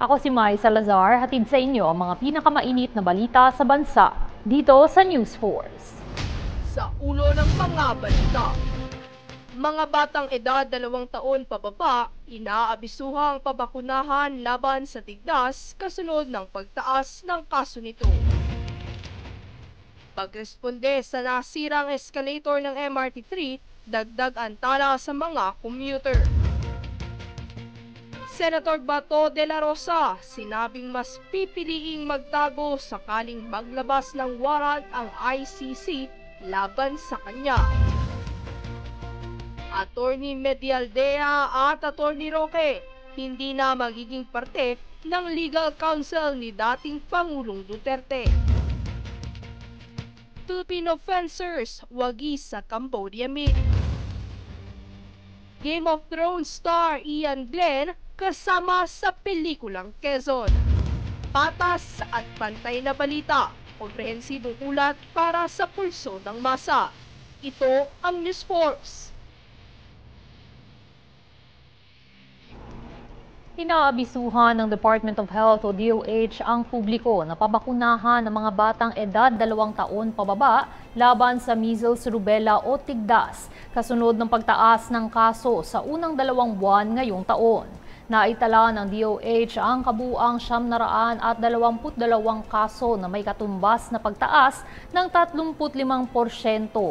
Ako si Mai Salazar, hatid sa inyo ang mga pinakamainit na balita sa bansa dito sa News Force. Sa ulo ng mga balita, mga batang edad 2 taon pababa, inaabisuhang pabakunahan laban sa tigdas kasunod ng pagtaas ng kaso nito. Pagresponde sa nasirang escalator ng MRT3, dagdag antala sa mga commuter. Senator Bato de la Rosa, sinabing mas pipiliing magtago sakaling maglabas ng warrant ang ICC laban sa kanya. Attorney Medialdea at Attorney Roque, hindi na magiging parte ng legal counsel ni dating Pangulong Duterte. Filipino fencers wagi sa Cambodia meet. Game of Thrones star Ian Glenn kasama sa pelikulang Quezon. Patas at pantay na balita, komprehensibong ulat para sa pulso ng masa. Ito ang News Force. Inaabisuhan ng Department of Health o DOH ang publiko na pabakunahan ng mga batang edad 2 taon pababa laban sa measles, rubella o tigdas kasunod ng pagtaas ng kaso sa unang 2 buwan ngayong taon. Naitala ng DOH ang kabuuang 922 kaso na may katumbas na pagtaas ng 35%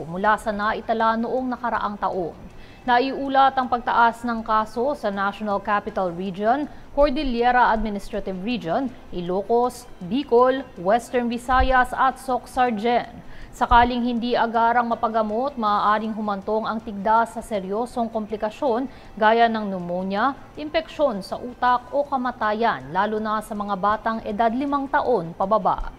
mula sa naitala noong nakaraang taon. Naiulat ang pagtaas ng kaso sa National Capital Region, Cordillera Administrative Region, Ilocos, Bicol, Western Visayas at Soc-Sargen. Sakaling hindi agarang mapagamot, maaaring humantong ang tigdas sa seryosong komplikasyon gaya ng pneumonia, impeksyon sa utak o kamatayan, lalo na sa mga batang edad 5 taon pababa.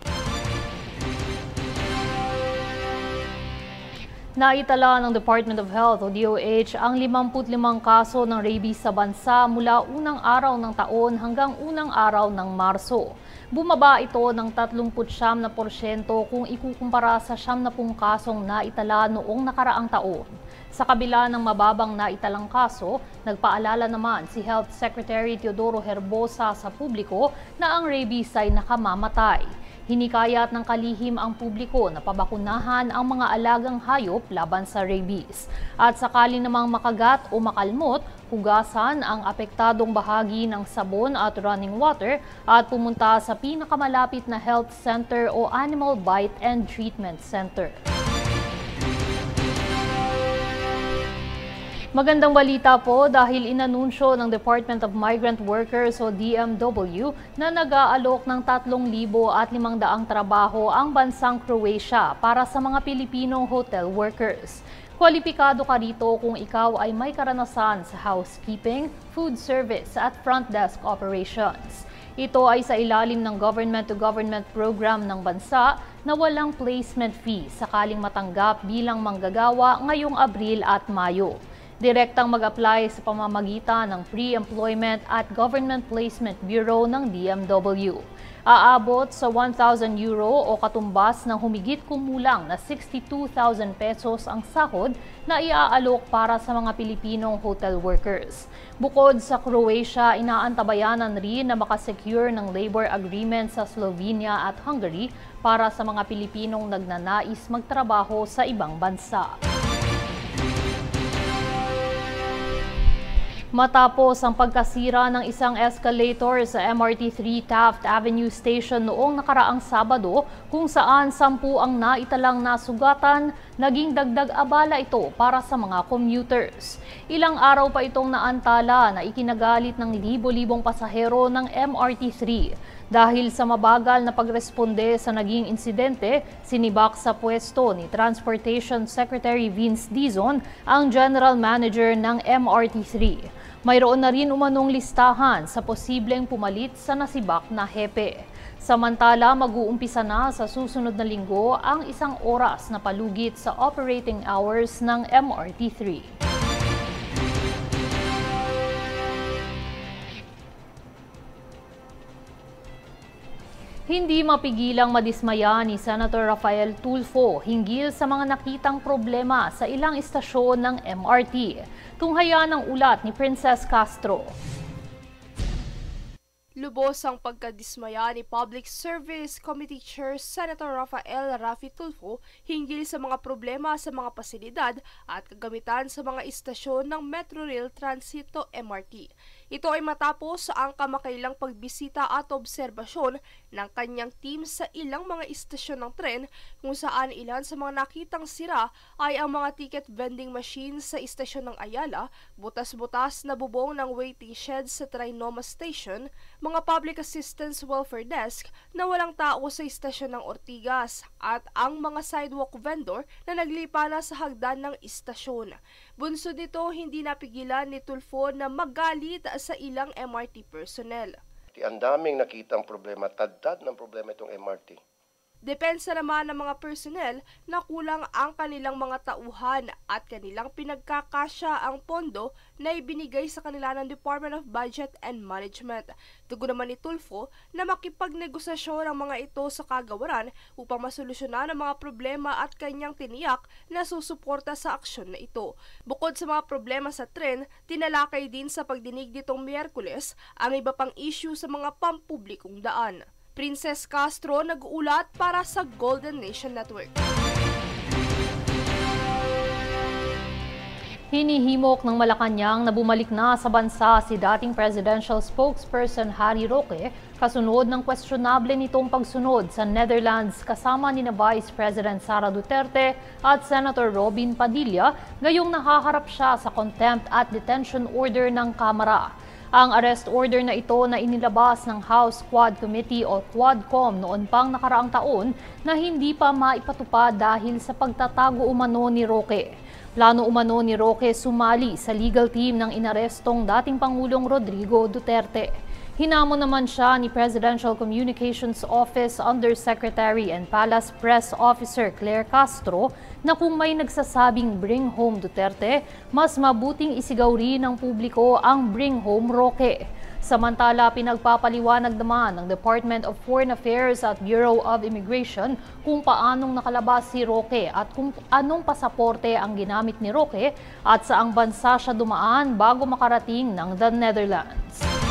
Naitala ng Department of Health o DOH ang 55 kaso ng rabies sa bansa mula unang araw ng taon hanggang unang araw ng Marso. Bumaba ito ng 39% kung ikukumpara sa 70 kasong naitala noong nakaraang taon. Sa kabila ng mababang naitalang kaso, nagpaalala naman si Health Secretary Teodoro Herbosa sa publiko na ang rabies ay nakamamatay. Hinikayat ng kalihim ang publiko na pabakunahan ang mga alagang hayop laban sa rabies. At sakali namang makagat o makalmot, hugasan ang apektadong bahagi ng sabon at running water at pumunta sa pinakamalapit na health center o animal bite and treatment center. Magandang balita po dahil inanunsyo ng Department of Migrant Workers o DMW na nag-aalok ng 3,500 trabaho ang bansang Croatia para sa mga Pilipinong hotel workers. Kwalipikado ka rito kung ikaw ay may karanasan sa housekeeping, food service at front desk operations. Ito ay sa ilalim ng government-to-government program ng bansa na walang placement fee sakaling matanggap bilang manggagawa ngayong Abril at Mayo. Direktang mag-apply sa pamamagitan ng Pre-Employment at Government Placement Bureau ng DMW. Aabot sa 1,000 euro o katumbas ng humigit kumulang na 62,000 pesos ang sahod na iaalok para sa mga Pilipinong hotel workers. Bukod sa Croatia, inaantabayanan rin na makasecure ng labor agreement sa Slovenia at Hungary para sa mga Pilipinong nagnanais magtrabaho sa ibang bansa. Matapos ang pagkasira ng isang escalator sa MRT3 Taft Avenue Station noong nakaraang Sabado kung saan 10 ang naitalang nasugatan, naging dagdag abala ito para sa mga commuters. Ilang araw pa itong naantala na ikinagalit ng libo-libong pasahero ng MRT3. Dahil sa mabagal na pagresponde sa naging insidente, sinibak sa pwesto ni Transportation Secretary Vince Dizon ang General Manager ng MRT3. Mayroon na rin umanong listahan sa posibleng pumalit sa nasibak na hepe. Samantala, mag-uumpisa na sa susunod na linggo ang 1 oras na palugit sa operating hours ng MRT3. Hindi mapigilang madismaya ni Senator Rafael Tulfo hinggil sa mga nakitang problema sa ilang istasyon ng MRT. Tunghayan ang ulat ni Princess Castro. Lubos ang pagkadismaya ni Public Service Committee Chair Senator Rafael Raffy Tulfo hinggil sa mga problema sa mga pasilidad at kagamitan sa mga istasyon ng Metro Rail Transit o MRT. Ito ay matapos ang kamakailang pagbisita at obserbasyon ng kanyang team sa ilang mga istasyon ng tren kung saan ilan sa mga nakitang sira ay ang mga ticket vending machines sa istasyon ng Ayala, butas-butas na bubong ng waiting shed sa Trinoma Station, mga public assistance welfare desk na walang tao sa istasyon ng Ortigas at ang mga sidewalk vendor na naglipa na sa hagdan ng istasyon. Bunsod nito, hindi napigilan ni Tulfo na magalit sa ilang MRT personnel. Ang daming nakitang problema, tad ng problema itong MRT. Depensa naman ng mga personnel na kulang ang kanilang mga tauhan at kanilang pinagkakasya ang pondo na ibinigay sa kanila ng Department of Budget and Management. Tugon naman ni Tulfo na makipagnegosasyon ang mga ito sa kagawaran upang masolusyonan ang mga problema at kanyang tiniyak na susuporta sa aksyon na ito. Bukod sa mga problema sa tren, tinalakay din sa pagdinig nitong Miyerkules ang iba pang issue sa mga pampublikong daan. Princess Castro nag-uulat para sa Golden Nation Network. Hinihimok ng Malacanang na bumalik na sa bansa si dating presidential spokesperson Harry Roque kasunod ng questionable nitong pagsunod sa Netherlands kasama ni Vice President Sara Duterte at Senator Robin Padilla ngayong nahaharap siya sa contempt at detention order ng Kamara. Ang arrest order na ito na inilabas ng House Quad Committee o Quadcom noon pang nakaraang taon na hindi pa maipatupad dahil sa pagtatago umano ni Roque. Plano umano ni Roque sumali sa legal team ng inarestong dating Pangulong Rodrigo Duterte. Hinamon naman siya ni Presidential Communications Office Undersecretary and Palace Press Officer Claire Castro na kung may nagsasabing bring home Duterte, mas mabuting isigaw rin ng publiko ang bring home Roque. Samantala, pinagpapaliwanag naman ng Department of Foreign Affairs at Bureau of Immigration kung paanong nakalabas si Roque at kung anong pasaporte ang ginamit ni Roque at saang bansa siya dumaan bago makarating ng the Netherlands.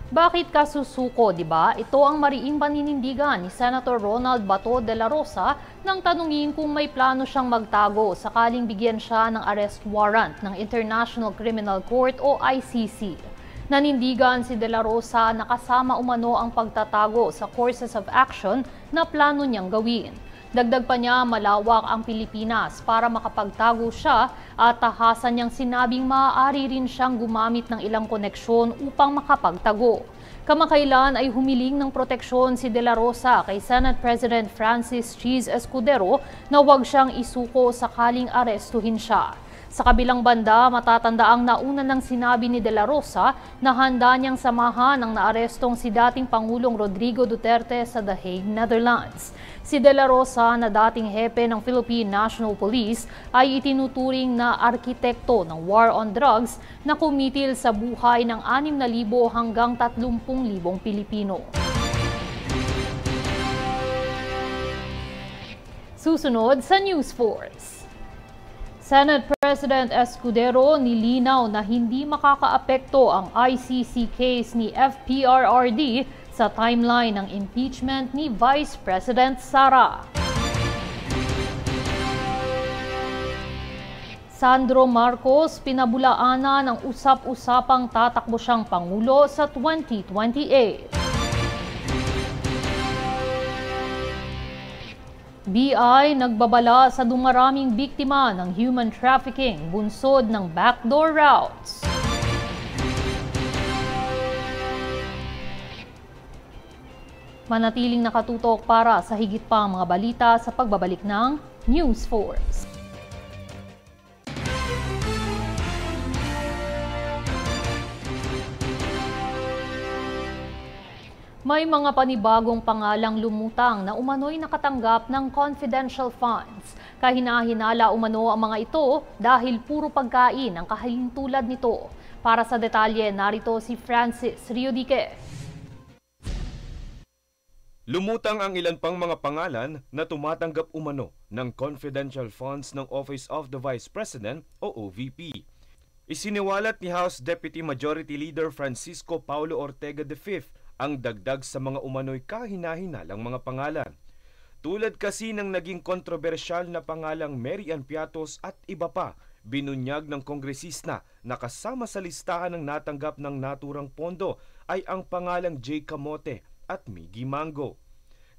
Bakit ka susuko, di ba? Ito ang mariing paninindigan ni Senator Ronald Bato de la Rosa nang tanungin kung may plano siyang magtago sakaling bigyan siya ng arrest warrant ng International Criminal Court o ICC. Nanindigan si de la Rosa na kasama umano ang pagtatago sa courses of action na plano niyang gawin. Dagdag pa niya, malawak ang Pilipinas para makapagtago siya at tahasan niyang sinabing maaari rin siyang gumamit ng ilang koneksyon upang makapagtago. Kamakailan ay humiling ng proteksyon si De La Rosa kay Senate President Francis Cheese Escudero na huwag siyang isuko sakaling arestuhin siya. Sa kabilang banda, matatandaang nauna nang sinabi ni De La Rosa na handa niyang samahan ang naarestong si dating Pangulong Rodrigo Duterte sa The Hague, Netherlands. Si De La Rosa na dating hepe ng Philippine National Police ay itinuturing na arkitekto ng war on drugs na kumitil sa buhay ng 6,000 hanggang 30,000 Pilipino. Susunod sa News Force. Senate President Escudero nilinaw na hindi makakaapekto ang ICC case ni FPRRD sa timeline ng impeachment ni Vice President Sara. Sandro Marcos pinabulaanan ng usap-usapang tatakbo siyang Pangulo sa 2028. BI nagbabala sa dumaraming biktima ng human trafficking bunsod ng backdoor routes. Manatiling nakatutok para sa higit pang mga balita sa pagbabalik ng News Force. May mga panibagong pangalang lumutang na umano'y nakatanggap ng confidential funds. Kahina-hinala umano ang mga ito dahil puro pagkain ang kahintulad nito. Para sa detalye, narito si Francis Riodique. Lumutang ang ilan pang mga pangalan na tumatanggap umano ng confidential funds ng Office of the Vice President o OVP. Isiniwalat ni House Deputy Majority Leader Francisco Paulo Ortega V ang dagdag sa mga umano'y kahina-hinalang mga pangalan. Tulad kasi ng naging kontrobersyal na pangalang Mary Ann Piatos at iba pa, binunyag ng kongresista na kasama sa listahan ng natanggap ng naturang pondo ay ang pangalang Jay Camote at Miggy Mango.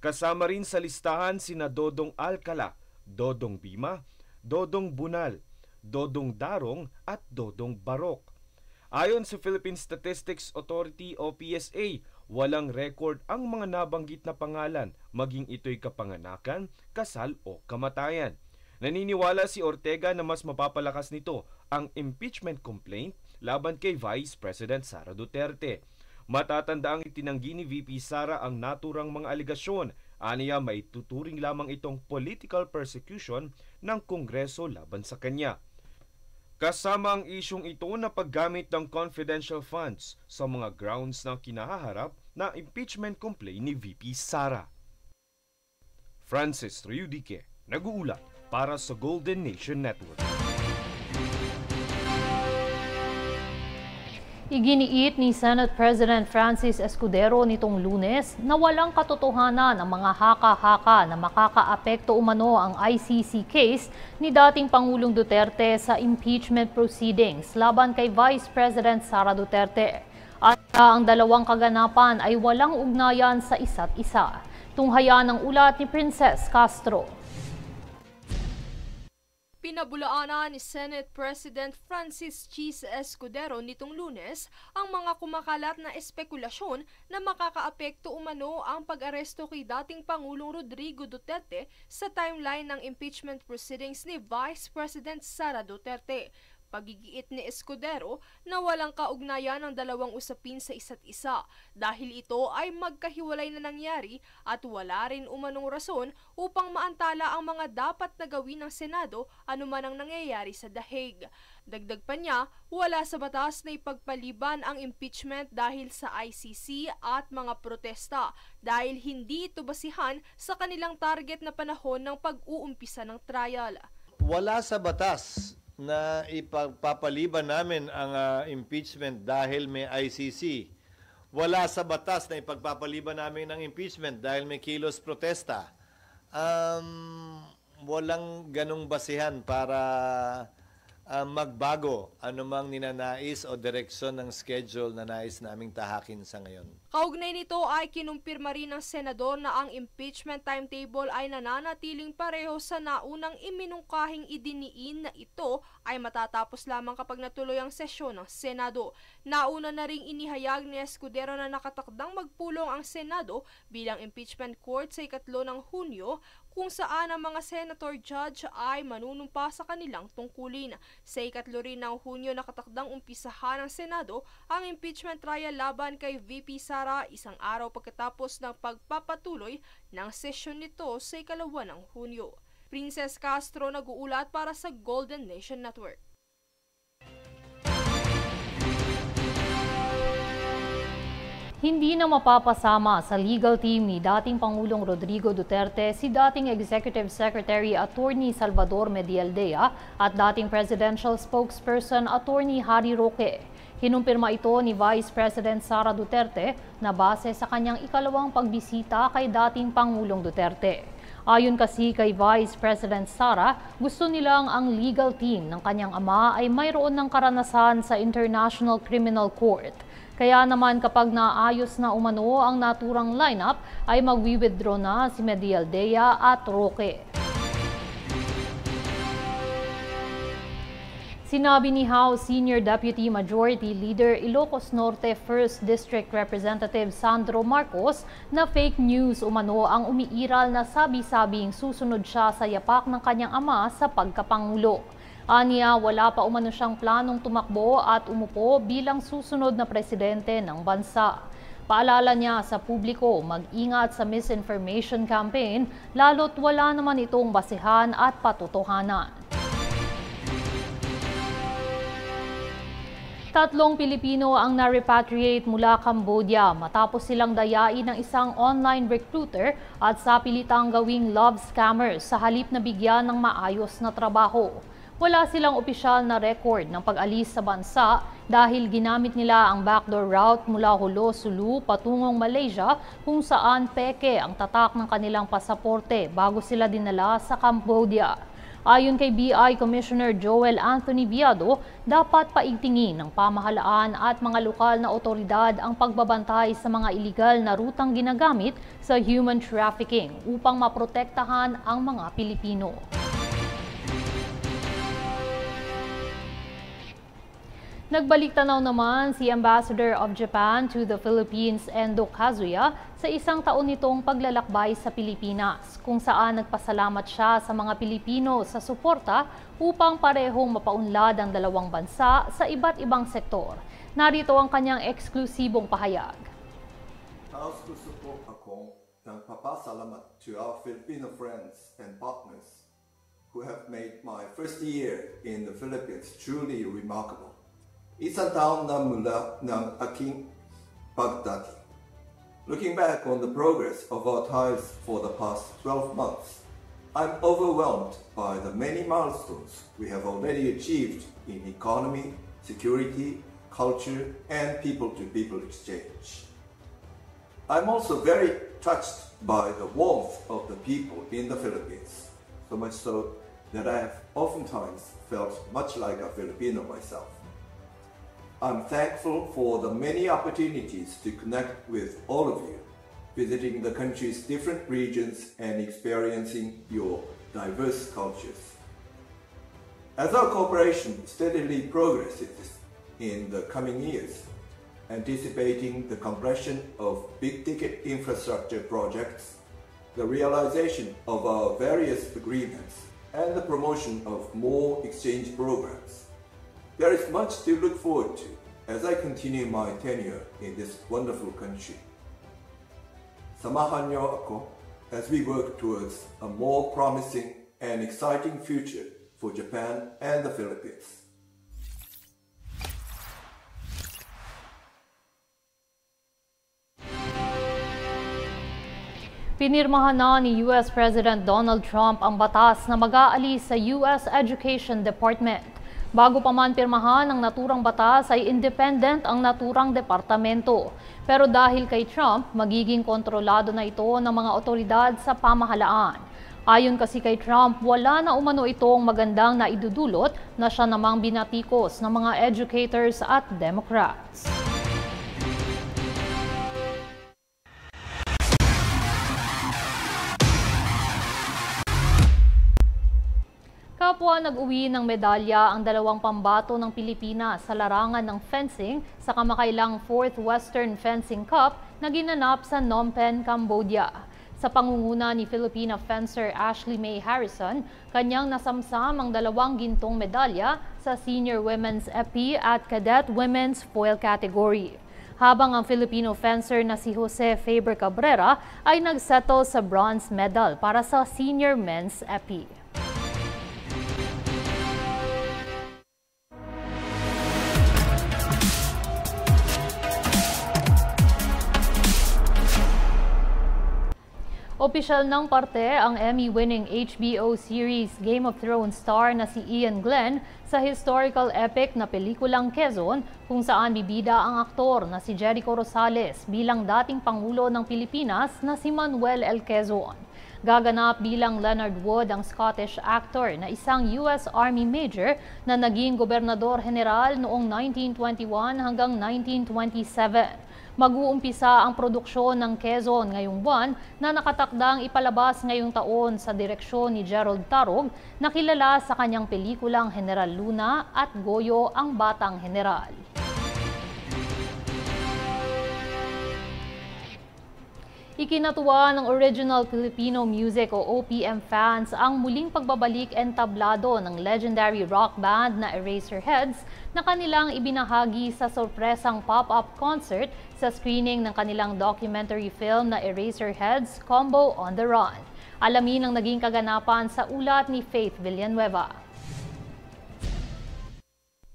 Kasama rin sa listahan sina Dodong Alcala, Dodong Bima, Dodong Bunal, Dodong Darong at Dodong Barok. Ayon sa Philippine Statistics Authority o PSA, walang record ang mga nabanggit na pangalan, maging ito'y kapanganakan, kasal o kamatayan. Naniniwala si Ortega na mas mapapalakas nito ang impeachment complaint laban kay Vice President Sara Duterte. Matatanda ang itinanggi ni VP Sara ang naturang mga aligasyon. Aniya may tuturing lamang itong political persecution ng Kongreso laban sa kanya. Kasama ang isyong ito na paggamit ng confidential funds sa mga grounds na kinahaharap na impeachment complaint ni VP Sara. Francis Riudique, nag-uulat para sa Golden Nation Network. Iginiit ni Senate President Francis Escudero nitong Lunes na walang katotohanan ang mga haka-haka na makakaapekto umano ang ICC case ni dating Pangulong Duterte sa impeachment proceedings laban kay Vice President Sara Duterte. At ang dalawang kaganapan ay walang ugnayan sa isa't isa. Tunghayan ng ulat ni Princess Castro. Pinabulaanan ni Senate President Francis Chis Escudero nitong Lunes ang mga kumakalat na espekulasyon na makakaapekto umano ang pag-aresto kay dating Pangulong Rodrigo Duterte sa timeline ng impeachment proceedings ni Vice President Sara Duterte. Pagigiit ni Escudero na walang kaugnayan ang dalawang usapin sa isa't isa dahil ito ay magkahiwalay na nangyari at wala rin umanong rason upang maantala ang mga dapat na gawin ng Senado anuman ang nangyayari sa The Hague. Dagdag pa niya, wala sa batas na ipagpaliban ang impeachment dahil sa ICC at mga protesta dahil hindi ito basihan sa kanilang target na panahon ng pag-uumpisa ng trial. Wala sa batas na ipagpapaliban namin ang impeachment dahil may ICC. Wala sa batas na ipagpapaliban namin ang impeachment dahil may kilos protesta. Walang ganong basihan para magbago anumang ninanais o direksyon ng schedule na nais naming tahakin sa ngayon. Kaugnay nito ay kinumpirma rin ng senador na ang impeachment timetable ay nananatiling pareho sa naunang iminungkahing idiniin na ito ay matatapos lamang kapag natuloy ang sesyon ng Senado. Nauna na ring inihayag ni Escudero na nakatakdang magpulong ang Senado bilang impeachment court sa 3 ng Hunyo kung saan ang mga senator judge ay manunumpa sa kanilang tungkulin. Sa 3 rin ng Hunyo nakatakdang umpisahan ng Senado ang impeachment trial laban kay VP Sara 1 araw pagkatapos ng pagpapatuloy ng sesyon nito sa 2 ng Hunyo. Princess Castro, nag-uulat para sa Golden Nation Network. Hindi na mapapasama sa legal team ni dating Pangulong Rodrigo Duterte si dating Executive Secretary Attorney Salvador Medialdea at dating Presidential Spokesperson Attorney Harry Roque. Kinumpirma ito ni Vice President Sara Duterte na base sa kanyang ikalawang pagbisita kay dating Pangulong Duterte. Ayon kasi kay Vice President Sara, gusto nilang ang legal team ng kanyang ama ay mayroon ng karanasan sa International Criminal Court. Kaya naman kapag naayos na umano ang naturang lineup ay magwi-withdraw na si Medialdea at Roque. Sinabi ni House Senior Deputy Majority Leader Ilocos Norte 1st District Representative Sandro Marcos na fake news umano ang umiiral na sabi-sabing susunod siya sa yapak ng kanyang ama sa pagkapangulo. Aniya, wala pa umano siyang planong tumakbo at umupo bilang susunod na presidente ng bansa. Paalala niya sa publiko mag-ingat sa misinformation campaign lalo't wala naman itong basihan at patotohanan. 3 Pilipino ang na-repatriate mula Cambodia matapos silang dayain ng isang online recruiter at sapilitang gawing love scammer sa halip na bigyan ng maayos na trabaho. Wala silang opisyal na record ng pag-alis sa bansa dahil ginamit nila ang backdoor route mula Hulo, Sulu patungong Malaysia kung saan peke ang tatak ng kanilang pasaporte bago sila dinala sa Cambodia. Ayon kay BI Commissioner Joel Anthony Viado, dapat paigtingin ng pamahalaan at mga lokal na otoridad ang pagbabantay sa mga iligal na rutang ginagamit sa human trafficking upang maprotektahan ang mga Pilipino. Nagbalik tanaw naman si Ambassador of Japan to the Philippines Endo Kazuya sa isang taon nitong paglalakbay sa Pilipinas, kung saan nagpasalamat siya sa mga Pilipino sa suporta upang parehong mapaunlad ang dalawang bansa sa iba't ibang sektor. Narito ang kanyang eksklusibong pahayag. Nais gusto po akong nagpapasalamat to our Filipino friends and partners who have made my first year in the Philippines truly remarkable. Isang taon na mula ng aking pagdating. Looking back on the progress of our ties for the past 12 months, I'm overwhelmed by the many milestones we have already achieved in economy, security, culture, and people-to-people exchange. I'm also very touched by the warmth of the people in the Philippines, so much so that I have oftentimes felt much like a Filipino myself. I'm thankful for the many opportunities to connect with all of you, visiting the country's different regions and experiencing your diverse cultures. As our cooperation steadily progresses in the coming years, anticipating the completion of big-ticket infrastructure projects, the realization of our various agreements, and the promotion of more exchange programs, there is much to look forward to as I continue my tenure in this wonderful country. Samahan niyo ako as we work towards a more promising and exciting future for Japan and the Philippines. Pinirmahan na ni US President Donald Trump ang batas na mag-aalis sa US Education Department. Bago pa man pirmahan ang naturang batas ay independent ang naturang departamento. Pero dahil kay Trump, magiging kontrolado na ito ng mga otoridad sa pamahalaan. Ayon kasi kay Trump, wala na umano itong magandang naidudulot na siya namang binatikos ng mga educators at Democrats. Kapwa nag-uwi ng medalya ang dalawang pambato ng Pilipinas sa larangan ng fencing sa kamakailang 4th Western Fencing Cup na ginanap sa Phnom Penh, Cambodia. Sa pangunguna ni Filipina fencer Ashley May Harrison, kanyang nasamsam ang dalawang gintong medalya sa Senior Women's Epee at Cadet Women's Foil category. Habang ang Filipino fencer na si Jose Faber Cabrera ay nagsettle sa bronze medal para sa Senior Men's Epee. Opisyal ng parte ang Emmy-winning HBO series Game of Thrones star na si Ian Glenn sa historical epic na pelikulang Quezon, kung saan bibida ang aktor na si Jericho Rosales bilang dating Pangulo ng Pilipinas na si Manuel L. Quezon. Gaganap bilang Leonard Wood ang Scottish actor na isang US Army Major na naging Gobernador General noong 1921 hanggang 1927. Mag-uumpisa ang produksyon ng Quezon ngayong buwan na nakatakdang ipalabas ngayong taon sa direksyon ni Gerald Tarog na kilala sa kanyang pelikulang General Luna at Goyo ang Batang General. Ikinatuwa ng Original Filipino Music o OPM fans ang muling pagbabalik entablado ng legendary rock band na Eraserheads na kanilang ibinahagi sa sorpresang pop-up concert sa screening ng kanilang documentary film na Eraserheads Combo on the Run. Alamin ang naging kaganapan sa ulat ni Faith Villanueva.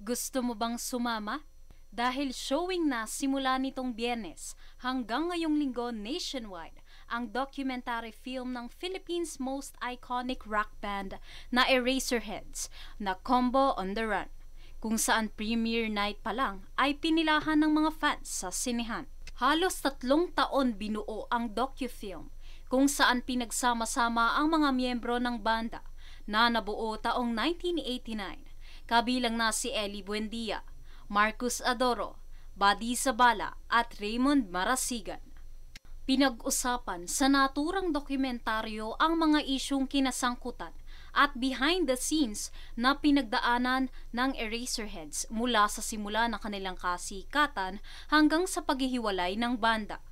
Gusto mo bang sumama? Dahil showing na simula nitong Biyernes hanggang ngayong linggo nationwide ang documentary film ng Philippines' most iconic rock band na Eraserheads na Combo on the Run, kung saan premiere night pa lang ay pinilahan ng mga fans sa sinehan. Halos 3 taon binuo ang docufilm kung saan pinagsama-sama ang mga miyembro ng banda na nabuo taong 1989, kabilang na si Ellie Buendia, Marcus Adoro, Buddy Zabala at Raymond Marasigan. Pinag-usapan sa naturang dokumentaryo ang mga isyung kinasangkutan at behind the scenes na pinagdaanan ng Eraserheads mula sa simula ng kanilang kasikatan hanggang sa paghihiwalay ng banda.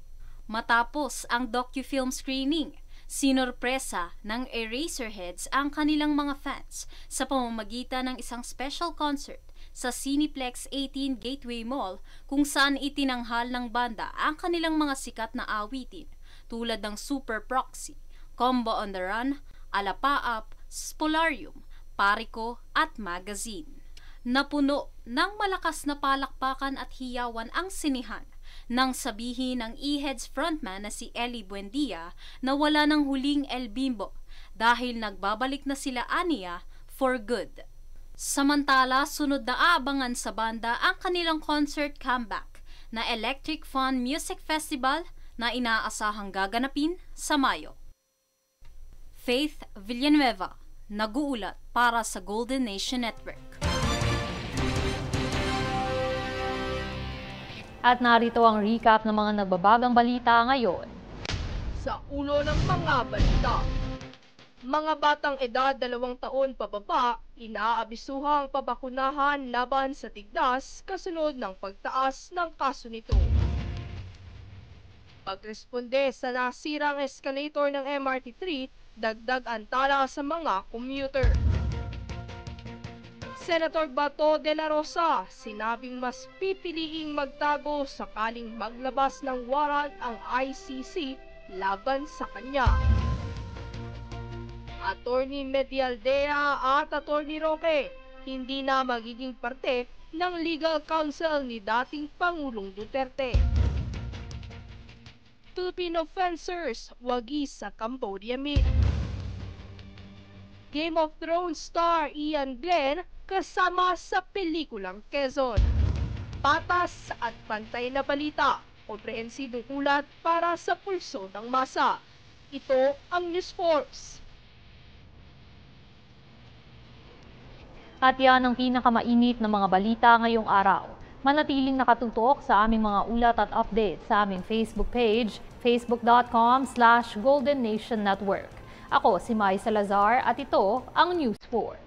Matapos ang docufilm screening, sinorpresa ng Eraserheads ang kanilang mga fans sa pamamagitan ng isang special concert sa Cineplex 18 Gateway Mall kung saan itinanghal ng banda ang kanilang mga sikat na awitin tulad ng Super Proxy, Combo on the Run, Alapaap, Spolarium, Pariko at Magazine. Napuno ng malakas na palakpakan at hiyawan ang sinihan nang sabihin ng E-Heads frontman na si Ellie Buendia na wala ng huling El Bimbo dahil nagbabalik na sila aniya for good. Samantala, sunod na aabangan sa banda ang kanilang concert comeback na Electric Fun Music Festival na inaasahang gaganapin sa Mayo. Faith Villanueva, nag-uulat para sa Golden Nation Network. At narito ang recap ng mga nagbabagang balita ngayon. Sa ulo ng mga balita, mga batang edad 2 taon pababa, inaabisuhang pabakunahan laban sa tigdas kasunod ng pagtaas ng kaso nito. Pagresponde sa nasirang escalator ng MRT3, dagdag antala sa mga commuter. Senator Bato de la Rosa, sinabing mas pipiliing magtago sakaling maglabas ng warrant ang ICC laban sa kanya. Attorney Medialdea at Attorney Roque, hindi na magiging parte ng legal counsel ni dating Pangulong Duterte. Filipino fencers, wagi sa Cambodia meet. Game of Thrones star Ian Glenn kasama sa pelikulang Quezon. Patas at pantay na balita, komprehensibong ulat para sa pulso ng masa. Ito ang News Force. At yan ang pinakamainit na mga balita ngayong araw. Manatiling nakatutok sa aming mga ulat at update sa aming Facebook page, facebook.com/Golden Nation Network. Ako si Mai Salazar at ito ang News 4.